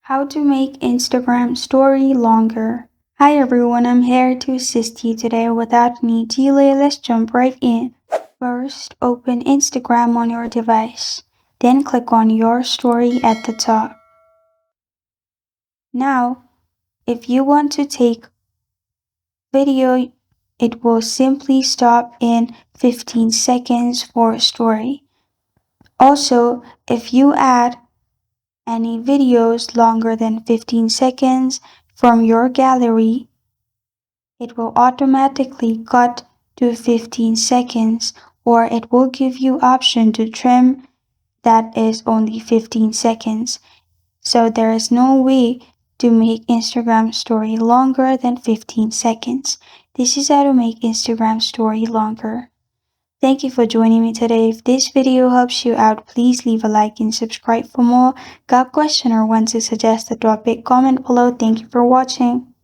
How to make Instagram story longer. Hi everyone, I'm here to assist you today. Without any delay, let's jump right in. First, open Instagram on your device. Then click on your story at the top. Now, if you want to take video, it will simply stop in 15 seconds for a story. Also, if you add any videos longer than 15 seconds from your gallery, it will automatically cut to 15 seconds, or it will give you option to trim that is only 15 seconds. So there is no way to make Instagram story longer than 15 seconds. This is how to make Instagram story longer. Thank you for joining me today. If this video helps you out, please leave a like and subscribe for more. Got a question or want to suggest a topic? Comment below. Thank you for watching.